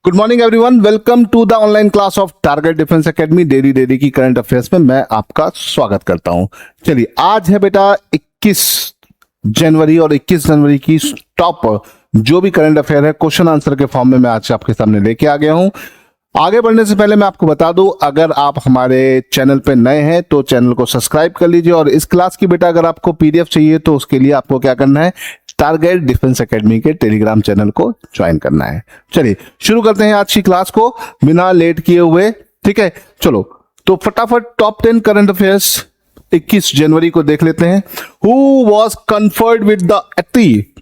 Good morning everyone, welcome to the online class of Target Defence Academy. Daily की current affairs में मैं आपका स्वागत करता हूं। चलिए, आज है बेटा 21 जनवरी और 21 जनवरी की टॉप जो भी करंट अफेयर है क्वेश्चन आंसर के फॉर्म में मैं आज आपके सामने लेके आ गया हूं। आगे बढ़ने से पहले मैं आपको बता दूं, अगर आप हमारे चैनल पे नए हैं तो चैनल को सब्सक्राइब कर लीजिए, और इस क्लास की बेटा अगर आपको पीडीएफ चाहिए तो उसके लिए आपको क्या करना है, टारगेट डिफेंस एकेडमी के टेलीग्राम चैनल को ज्वाइन करना है। चलिए शुरू करते हैं आज की क्लास को बिना लेट किए हुए। ठीक है, चलो तो फटाफट टॉप 10 करंट अफेयर्स 21 जनवरी को देख लेते हैं। Who was conferred with the अति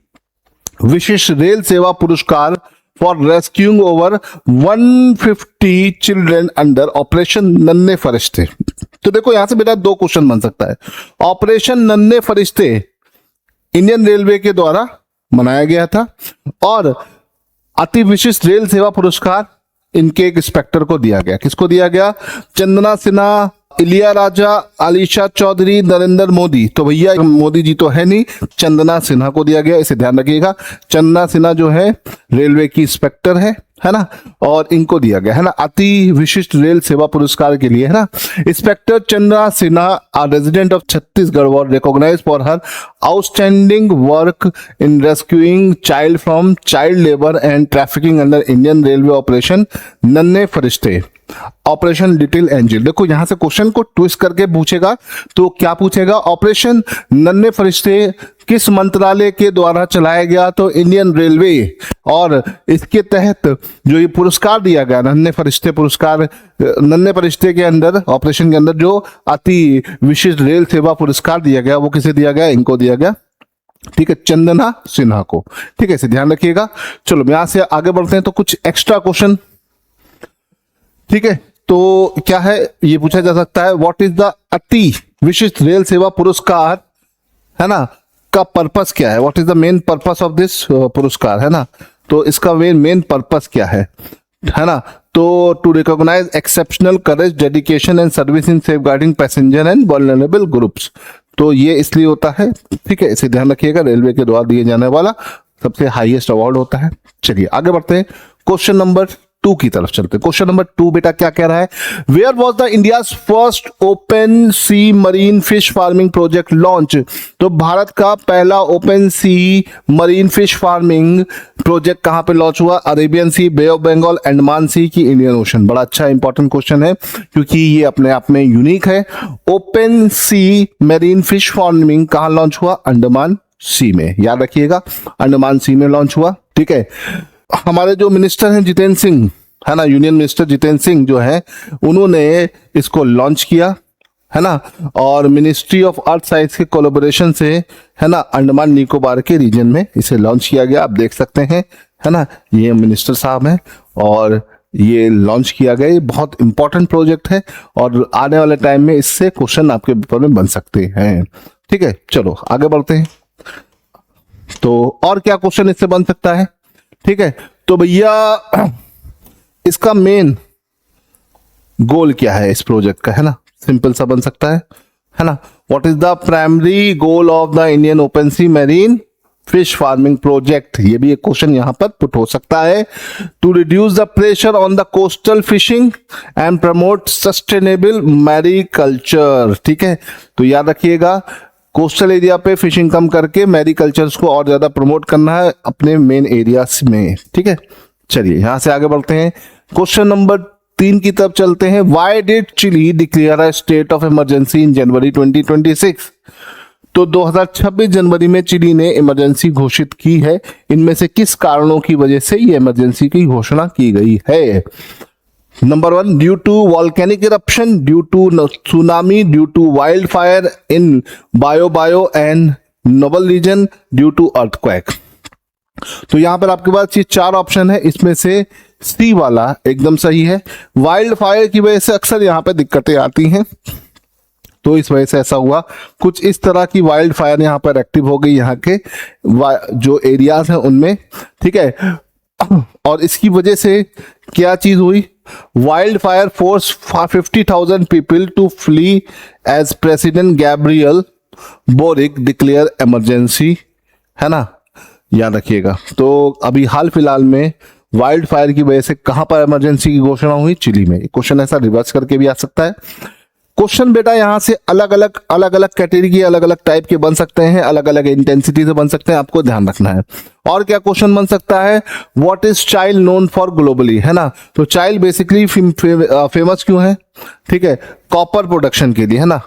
विशिष्ट रेल सेवा पुरस्कार for rescuing over 150 children under operation Nanhe फरिश्ते। तो देखो यहां से बेटा दो क्वेश्चन बन सकता है। ऑपरेशन नन्हे फरिश्ते इंडियन रेलवे के द्वारा मनाया गया था, और अति विशिष्ट रेल सेवा पुरस्कार इनके एक इंस्पेक्टर को दिया गया। किसको दिया गया? चंदना सिन्हा, इलिया राजा, आलिशा चौधरी, नरेंद्र मोदी। तो भैया मोदी जी तो है नहीं, चंदना सिन्हा को दिया गया, इसे ध्यान रखिएगा। चंदना सिन्हा जो है रेलवे की इंस्पेक्टर है ना, और इनको दिया गया है ना अति विशिष्ट रेल सेवा पुरस्कार के लिए, है ना। Inspector Chandana Sinha are resident of Chhattisgarh were recognised for her outstanding work in rescuing child from child labour and trafficking under Indian railway operation Nanhe Farishte, operation little angel. देखो यहां से क्वेश्चन को ट्विस्ट करके पूछेगा, तो क्या पूछेगा? ऑपरेशन नन्हे फरिश्ते किस मंत्रालय के द्वारा चलाया गया? तो इंडियन रेलवे, और इसके तहत जो ये पुरस्कार दिया गया नन्हे फरिश्ते पुरस्कार, नन्हे फरिश्ते के अंदर ऑपरेशन के अंदर जो अति विशिष्ट रेल सेवा पुरस्कार दिया गया वो किसे दिया गया? इनको दिया गया। ठीक है, चंदना सिन्हा को। ठीक है, इसे ध्यान रखिएगा। चलो यहां से आगे बढ़ते हैं तो कुछ एक्स्ट्रा क्वेश्चन। ठीक है, तो क्या है ये पूछा जा सकता है, व्हाट इज द अति विशिष्ट रेल सेवा पुरस्कार, है ना, का पर्पस क्या है? What is the main purpose of this पुरस्कार, है ना। तो इसका मेन पर्पस क्या है ना। तो to recognise exceptional courage, dedication and service in safeguarding passenger and vulnerable groups. तो ये इसलिए होता है। ठीक है, इसे ध्यान रखिएगा, रेलवे के द्वारा दिए जाने वाला सबसे हाईएस्ट अवार्ड होता है। चलिए आगे बढ़ते हैं, क्वेश्चन नंबर 2 की तरफ चलते हैं। क्वेश्चन नंबर 2 बेटा क्या कह रहा है? Where was the India's first open sea marine fish farming project launch. तो भारत का पहला open sea marine fish farming project कहां पे लॉन्च हुआ? Arabian sea, bay of Bengal, Andaman sea की इंडियन ओशन। बड़ा अच्छा इंपॉर्टेंट क्वेश्चन है क्योंकि ये अपने आप में यूनिक है। Open sea marine fish farming कहां लॉन्च हुआ? अंडमान सी में, याद रखिएगा, अंडमान सी में लॉन्च हुआ। ठीक है, हमारे जो मिनिस्टर हैं जितेंद्र सिंह, है ना, यूनियन मिनिस्टर जितेंद्र सिंह जो है उन्होंने इसको लॉन्च किया, है ना, और मिनिस्ट्री ऑफ अर्थ साइंस के कोलैबोरेशन से, है ना, अंडमान निकोबार के रीजन में इसे लॉन्च किया गया। आप देख सकते हैं, है ना, ये मिनिस्टर साहब हैं और ये लॉन्च किया गया। ये बहुत इंपॉर्टेंट प्रोजेक्ट है और आने वाले टाइम में इससे क्वेश्चन आपके पेपर में बन सकते हैं। ठीक है, चलो आगे बढ़ते हैं। तो और क्या क्वेश्चन इससे बन सकता है? ठीक है, तो भैया इसका मेन गोल क्या है इस प्रोजेक्ट का, है ना, सिंपल सा बन सकता है ना। What is the primary goal of the Indian open sea marine fish farming project? ये भी एक क्वेश्चन यहां पर पुट हो सकता है। To reduce the pressure on the coastal fishing and promote sustainable mariculture. ठीक है, तो याद रखिएगा, कोस्टल एरिया पे फिशिंग कम करके मैरीकल्चर्स को और ज्यादा प्रमोट करना है अपने मेन एरियाज में। ठीक है, चलिए यहां से आगे बढ़ते हैं, क्वेश्चन नंबर 3 की तरफ चलते हैं। Why did Chile declare a state of emergency in January 2026? तो 2026 जनवरी में चिली ने इमरजेंसी घोषित की है। इनमें से किस कारणों की वजह से ये इमरजेंसी की घोषणा की गई है? Number 1, due to volcanic eruption, due to tsunami, due to wild fire in Bio and Nuble region, due to earthquake. तो यहां पर आपके पास ये 4 ऑप्शन है, इसमें से सी वाला एकदम सही है। वाइल्ड फायर की वजह से अक्सर यहां पे दिक्कतें आती हैं, तो इस वजह से ऐसा हुआ। कुछ इस तरह की वाइल्ड फायर यहां पर एक्टिव हो गई यहाँ के जो एरियाज हैं उनमें। ठीक है, और इसकी वजह से क्या चीज हुई? Wild fire forces 50,000 people to flee as president Gabriel Boric declare emergency, है ना, याद रखिएगा। तो अभी हाल फिलहाल में वाइल्ड फायर की वजह से कहां पर इमरजेंसी की घोषणा हुई? चिली में। क्वेश्चन ऐसा रिवर्स करके भी आ सकता है। क्वेश्चन बेटा यहां से अलग अलग कैटेगरी के अलग अलग टाइप के बन सकते हैं, अलग अलग इंटेंसिटी से बन सकते हैं, आपको ध्यान रखना है। और क्या क्वेश्चन बन सकता है? What is child known for globally, है ना। तो चाइल्ड बेसिकली फेमस क्यों है? ठीक है, कॉपर प्रोडक्शन के लिए, है ना।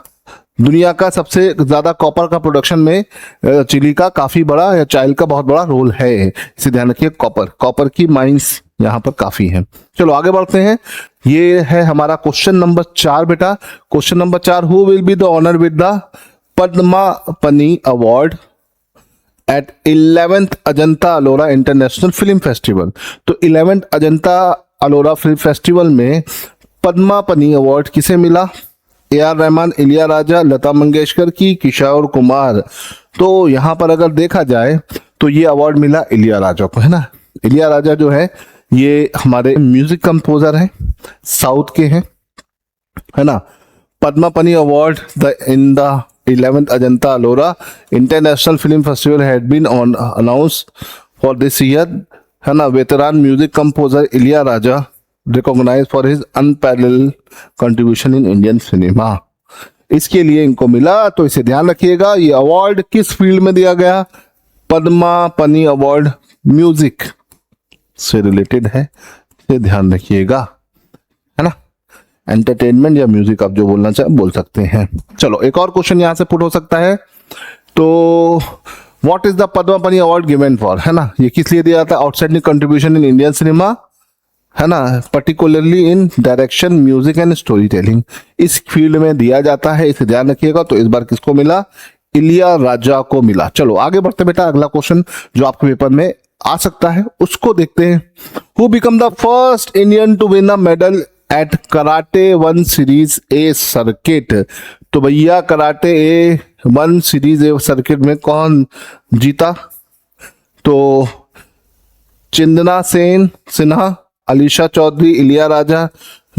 दुनिया का सबसे ज्यादा कॉपर का प्रोडक्शन में चिली का काफी बड़ा या चाइल्ड का बहुत बड़ा रोल है, इसे ध्यान रखिए। कॉपर की माइंस यहां पर काफी है। चलो आगे बढ़ते हैं। ये है हमारा क्वेश्चन नंबर 4 बेटा। Question number 4, who will be the honour with the Padmapani award at 11th Ajanta Ellora international film festival. तो 11th Ajanta Ellora film festival में पद्मापनी अवार्ड किसे मिला? AR रहमान, इलियाराजा, लता मंगेशकर की, किशोर कुमार। तो यहां पर अगर देखा जाए तो ये अवार्ड मिला इलियाराजा को, है ना। इलियाराजा जो है ये हमारे म्यूजिक कंपोजर हैं, साउथ के हैं, है ना। Padmapani award in the 11th Ajanta Ellora international film festival had been on announce for this year, है ना। Veteran music composer Ilaiyaraaja recognise for his unparalleled contribution in Indian cinema, इसके लिए इनको मिला। तो इसे ध्यान रखिएगा। ये अवार्ड किस फील्ड में दिया गया? पद्मापनी अवार्ड म्यूजिक से रिलेटेड है, इसे ध्यान रखिएगा, है ना। एंटरटेनमेंट या म्यूजिक आप जो बोलना चाहे बोल सकते हैं। चलो एक और क्वेश्चन यहां से पुट हो सकता है। तो what is the Padmapani award given for, है ना। ये किस लिए दिया जाता है? Outstanding contribution in Indian cinema, है ना, particularly in direction, music and story telling, इस फील्ड में दिया जाता है, इसे ध्यान रखिएगा। तो इस बार किसको मिला? इलियाराजा को मिला। चलो आगे बढ़ते बेटा। अगला क्वेश्चन जो आपके पेपर में आ सकता है उसको देखते हैं। Who become the first Indian to win a medal at karate 1 series A circuit. तो भैया karate A 1 series A circuit में कौन जीता? तो चिंदना सेन सिन्हा, अलीशा चौधरी, इलियाराजा,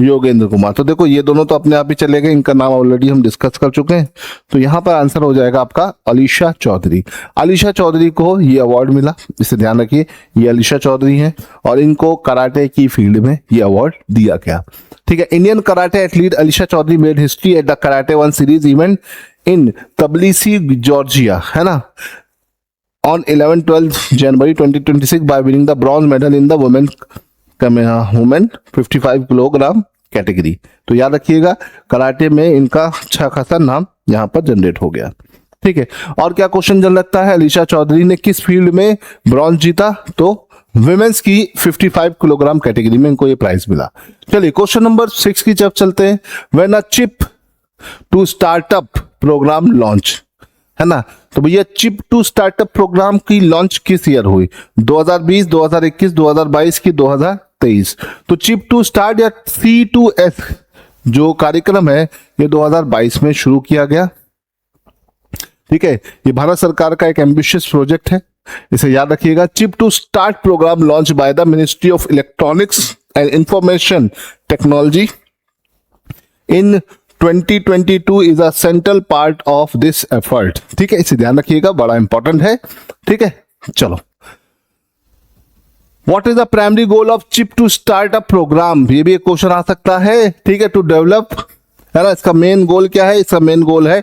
योगेंद्र कुमार। तो देखो ये दोनों तो अपने आप ही चले गए, इनका नाम ऑलरेडी हम डिस्कस कर चुके हैं। तो यहां पर आंसर हो जाएगा आपका अलीशा चौधरी। अलीशा चौधरी को ये अवार्ड मिला, इसे ध्यान रखिए। ये अलीशा चौधरी हैं और इनको कराटे की फील्ड में ये अवार्ड दिया गया। ठीक है। Indian karate athlete Alisha Chaudhary made history at the karate 1 series event in Tbilisi, Georgia, है ना, on 11-12 January 2026 by winning the bronze medal in the women 55 kilogram category. तो याद रखिएगा कराटे में इनका अच्छा खासा नाम यहां पर जनरेट हो गया। ठीक है। और क्या क्वेश्चन जन लगता है? अलीशा चौधरी ने किस फील्ड में ब्रॉन्ज जीता? तो विमेंस की 55 किलोग्राम कैटेगरी में इनको ये प्राइज मिला। चलिए क्वेश्चन नंबर 6 की तरफ चलते हैं। When a chip to startup programme launch, है ना। तो भैया चिप टू स्टार्टअप प्रोग्राम की लॉन्च किस ईयर हुई? 2020, 2021, 2022 की 2023। तो चिप टू स्टार्ट या C2S जो कार्यक्रम है ये 2022 में शुरू किया गया। ठीक है। ये भारत सरकार का एक एम्बिशियस प्रोजेक्ट है, इसे याद रखिएगा। Chip to start programme launch by the ministry of electronics and information technology in 2022 is a central part of this effort. ठीक है, इसे ध्यान रखिएगा, बड़ा इंपॉर्टेंट है। ठीक है। चलो what is the primary goal of chip to start up programme? ये भी एक क्वेश्चन आ सकता है। ठीक है। टू डेवलप, है ना। इसका मेन गोल क्या है? इसका मेन गोल है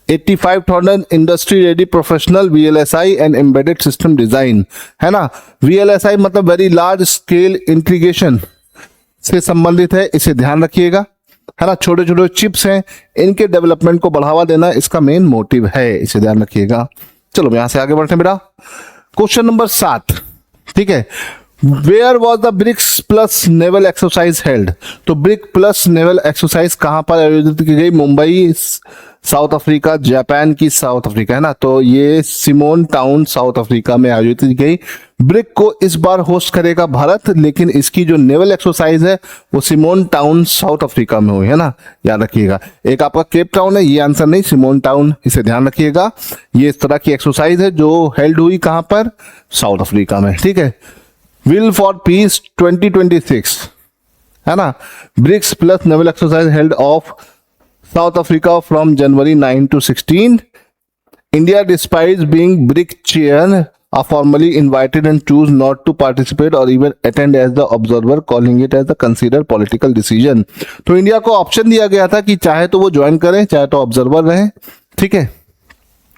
85,000 industry ready professional VLSI and embedded system design, है ना। VLSI मतलब वेरी लार्ज स्केल इंटीग्रेशन से संबंधित है, इसे ध्यान रखिएगा, है ना। छोटे छोटे चिप्स हैं, इनके डेवलपमेंट को बढ़ावा देना इसका मेन मोटिव है, इसे ध्यान रखिएगा। चलो यहां से आगे बढ़ते हैं बेटा। Question number 7। ठीक है। Where was the BRICS plus naval exercise held? तो ब्रिक प्लस नेवल एक्सरसाइज कहां पर आयोजित की गई? मुंबई, साउथ अफ्रीका, जापान की साउथ अफ्रीका, है ना। तो ये सिमोन टाउन साउथ अफ्रीका में आयोजित की गई। ब्रिक को इस बार होस्ट करेगा भारत, लेकिन इसकी जो नेवल एक्सरसाइज है वो सिमोन टाउन साउथ अफ्रीका में हुई, है ना, याद रखिएगा। एक आपका केप टाउन है, ये आंसर नहीं, सिमोन टाउन, इसे ध्यान रखिएगा। ये इस तरह की एक्सरसाइज है जो हेल्ड हुई कहां पर? साउथ अफ्रीका में। ठीक है। विल फॉर पीस 2026, है ना। BRICS plus naval exercise held of South Africa from January 9 to 16. India, despite being BRIC chair, are formally invited and choose not to participate or even attend as the observer, calling it as the considered political decision. तो India को option दिया गया था कि चाहे तो वो join करें, चाहे तो ऑब्जर्वर रहे, ठीक है,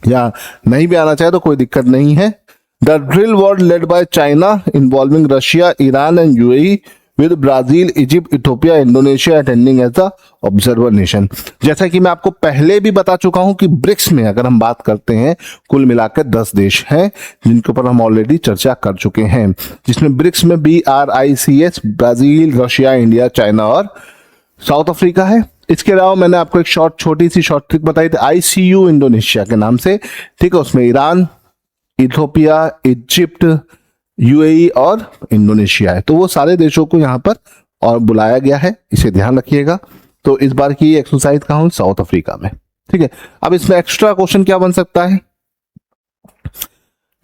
या नहीं भी आना चाहे तो कोई दिक्कत नहीं है. The drill war led by China involving Russia, Iran and UAE with Brazil, Egypt, Ethiopia, Indonesia attending as the observer nation. जैसा कि मैं आपको पहले भी बता चुका हूं कि ब्रिक्स में अगर हम बात करते हैं कुल मिलाकर 10 देश हैं जिनके ऊपर हम ऑलरेडी चर्चा कर चुके हैं, जिसमें ब्रिक्स में BRICS Brazil, Russia, India, China और साउथ अफ्रीका है. इसके अलावा मैंने आपको एक छोटी सी शॉर्ट ट्रिक बताई थी ICU इंडोनेशिया के नाम से, ठीक है. उसमें ईरान, इथियोपिया, इजिप्ट, UAE और इंडोनेशिया है. तो वो सारे देशों को यहां पर और बुलाया गया है, इसे ध्यान रखिएगा. तो इस बार की एक्सरसाइज कहां हुई? साउथ अफ्रीका में, ठीक है. अब इसमें एक्स्ट्रा क्वेश्चन क्या बन सकता है?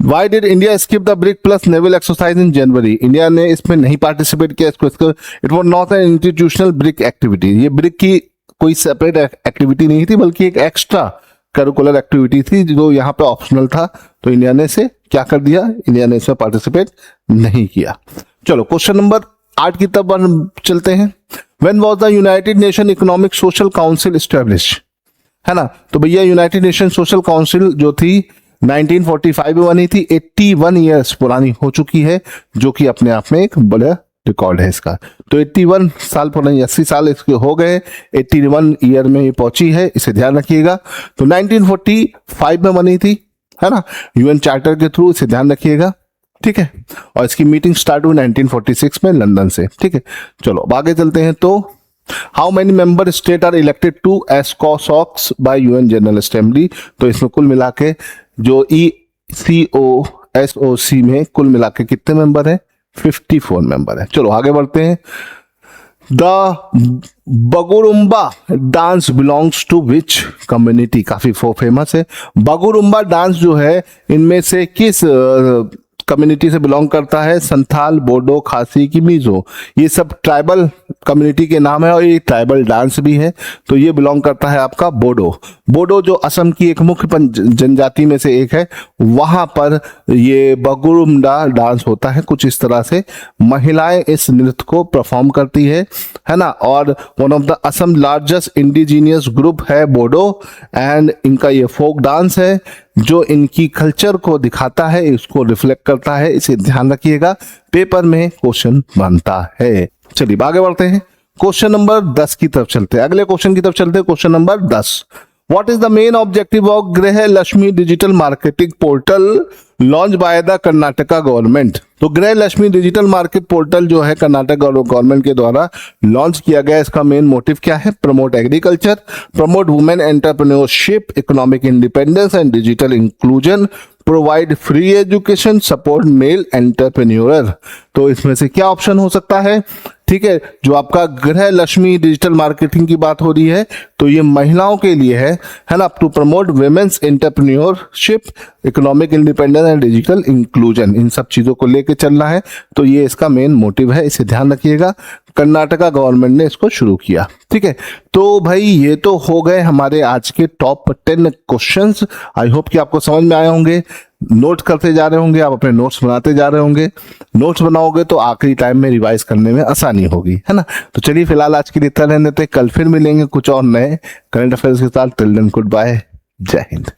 Why did India skip the BRIC plus naval exercise in January? India ने इसमें नहीं पार्टिसिपेट किया. इसको it was not an institutional brick activity. ये ब्रिक की कोई सेपरेट एक्टिविटी नहीं थी, बल्कि एक एक्स्ट्रा करिकुलर एक्टिविटी थी जो यहाँ पे ऑप्शनल था. तो इंडिया ने इसे क्या कर दिया? इंडिया ने इसमें पार्टिसिपेट नहीं किया. चलो क्वेश्चन नंबर 8 की तरफ चलते हैं. When was the United nation economic social council establish, है ना. तो भैया यूनाइटेड नेशन सोशल काउंसिल जो थी 1945 में बनी थी, 81 ईयर्स पुरानी हो चुकी है, जो कि अपने आप में एक बड़ा रिकॉर्ड है इसका. तो 81 साल पुरानी, 80 साल इसके हो गए, 81 ईयर में ये पहुंची है, इसे ध्यान रखिएगा. तो 1945 में बनी थी, है ना, UN चार्टर के थ्रू, इसे ध्यान रखिएगा, ठीक है. और इसकी मीटिंग स्टार्ट हुई 1946 में लंदन से, ठीक है. चलो अब आगे चलते हैं. तो how many member state are elected to एसकॉसॉक्स बाय UN जनरल असेंबली? तो इसमें कुल मिला के जो ECOSOC में कुल मिला के कितने मेंबर है? 54 मेंबर है. चलो आगे बढ़ते हैं. The Bagurumba dance belongs to which community? काफी फेमस है. बगुरुम्बा डांस जो है इनमें से किस कम्युनिटी से बिलोंग करता है? संथाल, बोडो, खासी की मीजो. ये सब ट्राइबल कम्युनिटी के नाम है और ये ट्राइबल डांस भी है. तो ये बिलोंग करता है आपका बोडो. बोडो जो असम की एक मुख्य जनजाति में से एक है, वहां पर ये बगुरुम्बा डांस होता है. कुछ इस तरह से महिलाएं इस नृत्य को परफॉर्म करती है ना. और one of the Assam largest indigenous group है बोडो, एंड इनका ये फोक डांस है जो इनकी कल्चर को दिखाता है, इसको रिफ्लेक्ट करता है. इसे ध्यान रखिएगा, पेपर में क्वेश्चन बनता है. चलिए आगे बढ़ते हैं. क्वेश्चन नंबर 10 की तरफ चलते हैं. अगले क्वेश्चन की तरफ चलते हैं. Question number 10. What is the main objective of Greh Lakshmi digital marketing portal launched by the Karnataka government? तो गृह लक्ष्मी डिजिटल मार्केट पोर्टल जो है कर्नाटक गवर्नमेंट के द्वारा लॉन्च किया गया, इसका मेन मोटिव क्या है? Promote agriculture, promote women entrepreneurship, economic independence and digital inclusion, provide free education, support male entrepreneur. तो इसमें से क्या ऑप्शन हो सकता है? ठीक है, जो आपका गृह लक्ष्मी डिजिटल मार्केटिंग की बात हो रही है तो ये महिलाओं के लिए है ना, to promote women's entrepreneurship, economic independence and digital inclusion, इन सब चीजों को लेके चलना है. तो ये इसका मेन मोटिव है, इसे ध्यान रखिएगा. कर्नाटका गवर्नमेंट ने इसको शुरू किया, ठीक है. तो भाई ये तो हो गए हमारे आज के टॉप 10 क्वेश्चंस. आई होप कि आपको समझ में आए होंगे. नोट करते जा रहे होंगे, आप अपने नोट्स बनाते जा रहे होंगे. नोट्स बनाओगे तो आखिरी टाइम में रिवाइज करने में आसानी होगी, है ना. तो चलिए फिलहाल आज के लिए इतना रहने देते. कल फिर मिलेंगे कुछ और नए करंट अफेयर्स के साथ. टिल देन गुड बाय, जय हिंद.